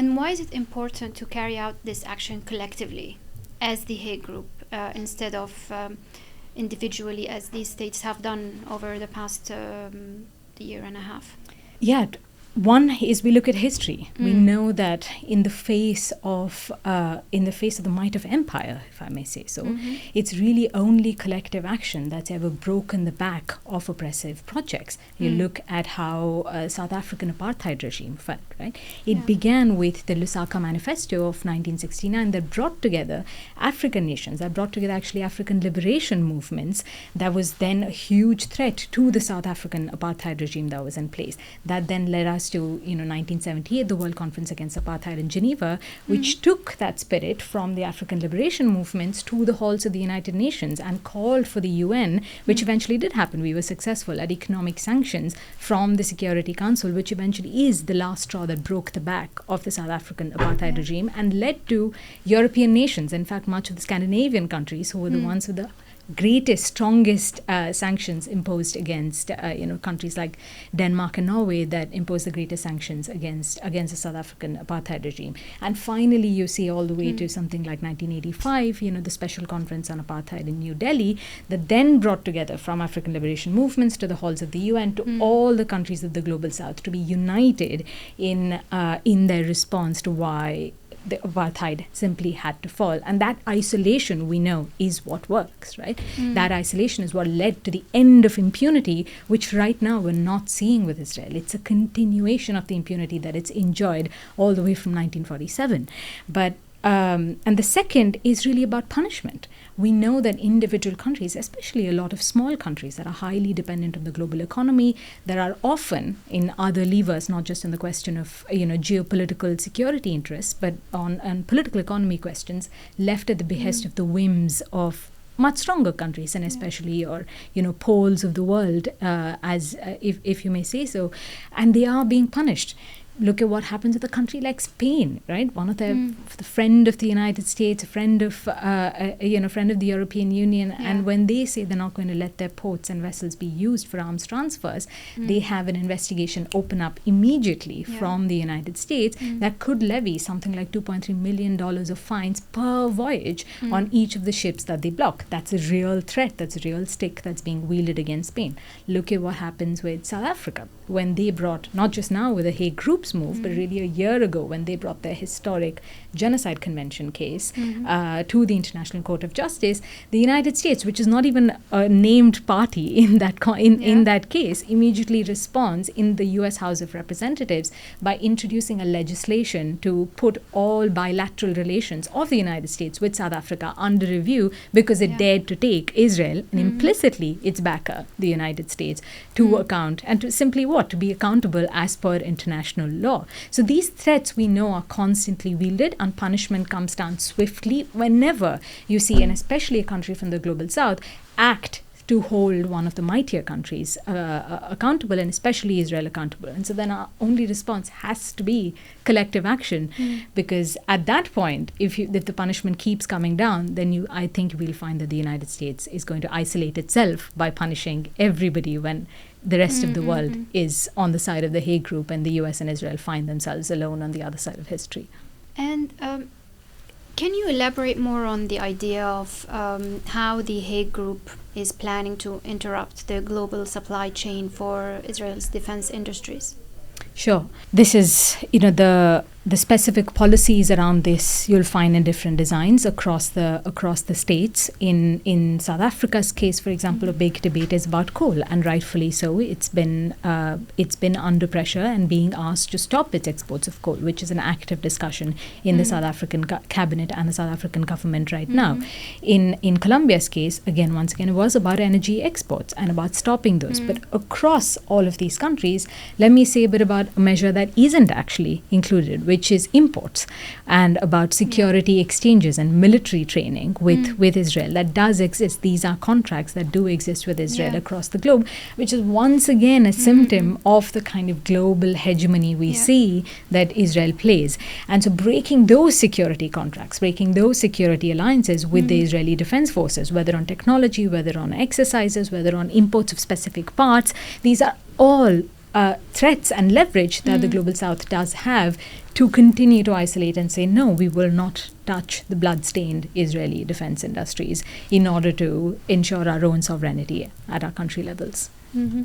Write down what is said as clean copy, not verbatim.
And why is it important to carry out this action collectively as the Hague Group instead of individually as these states have done over the past year and a half? Yeah. One is we look at history. We know that in the face of the might of empire, if I may say so, it's really only collective action that's ever broken the back of oppressive projects. You look at how South African apartheid regime fell, right? It began with the Lusaka Manifesto of 1969 that brought together African nations, that brought together actually African liberation movements. That was then a huge threat to the South African apartheid regime that was in place. That then led us to 1978, the World Conference Against Apartheid in Geneva, which took that spirit from the African liberation movements to the halls of the United Nations and called for the UN, which eventually did happen. We were successful at economic sanctions from the Security Council, which eventually is the last straw that broke the back of the South African apartheid regime and led to European nations, in fact much of the Scandinavian countries, who were the ones with the greatest, strongest sanctions imposed against countries like Denmark and Norway, that imposed the greatest sanctions against the South African apartheid regime. And finally, you see all the way to something like 1985, the Special Conference on Apartheid in New Delhi, that then brought together from African liberation movements to the halls of the UN to all the countries of the Global South to be united in their response to why the apartheid simply had to fall. And that isolation, we know, is what works, right? That isolation is what led to the end of impunity, which right now we're not seeing with Israel. It's a continuation of the impunity that it's enjoyed all the way from 1947. But and the second is really about punishment. We know that individual countries, especially a lot of small countries that are highly dependent on the global economy, that are often in other levers, not just in the question of geopolitical security interests, but on political economy questions, left at the behest of the whims of much stronger countries, and especially poles of the world, if you may say so, and they are being punished. Look at what happens with a country like Spain, right? One of the friend of the United States, a friend of the European Union, and when they say they're not going to let their ports and vessels be used for arms transfers, they have an investigation open up immediately from the United States that could levy something like $2.3 million of fines per voyage on each of the ships that they block. That's a real threat. That's a real stick that's being wielded against Spain. Look at what happens with South Africa when they brought, not just now with the Hague Group's move, but really a year ago when they brought their historic Genocide Convention case to the International Court of Justice. The United States, which is not even a named party in that in that case, immediately responds in the U.S. House of Representatives by introducing a legislation to put all bilateral relations of the United States with South Africa under review because it dared to take Israel and implicitly its backer, the United States, to account and to simply to be accountable as per international law. So these threats we know are constantly wielded, and punishment comes down swiftly whenever you see, and especially a country from the Global South, act to hold one of the mightier countries accountable, and especially Israel accountable. And so then our only response has to be collective action, because at that point, if the punishment keeps coming down, then I think we'll find that the United States is going to isolate itself by punishing everybody when the rest of the world is on the side of the Hague Group, and the US and Israel find themselves alone on the other side of history. And can you elaborate more on the idea of how the Hague Group is planning to interrupt the global supply chain for Israel's defense industries? Sure. This is, the specific policies around this you'll find in different designs across the states. In South Africa's case, for example, a big debate is about coal, and rightfully so. It's been under pressure and being asked to stop its exports of coal, which is an active discussion in the South African cabinet and the South African government right now. In Colombia's case, once again, it was about energy exports and about stopping those. But across all of these countries, let me say a bit about a measure that isn't actually included, which is imports, and about security exchanges and military training with Israel. That does exist. These are contracts that do exist with Israel across the globe, which is once again a symptom of the kind of global hegemony we see that Israel plays. And so breaking those security contracts, breaking those security alliances with the Israeli Defense Forces, whether on technology, whether on exercises, whether on imports of specific parts, these are all threats and leverage that the Global South does have to continue to isolate and say, no, we will not touch the blood-stained Israeli defense industries in order to ensure our own sovereignty at our country levels. Mm-hmm.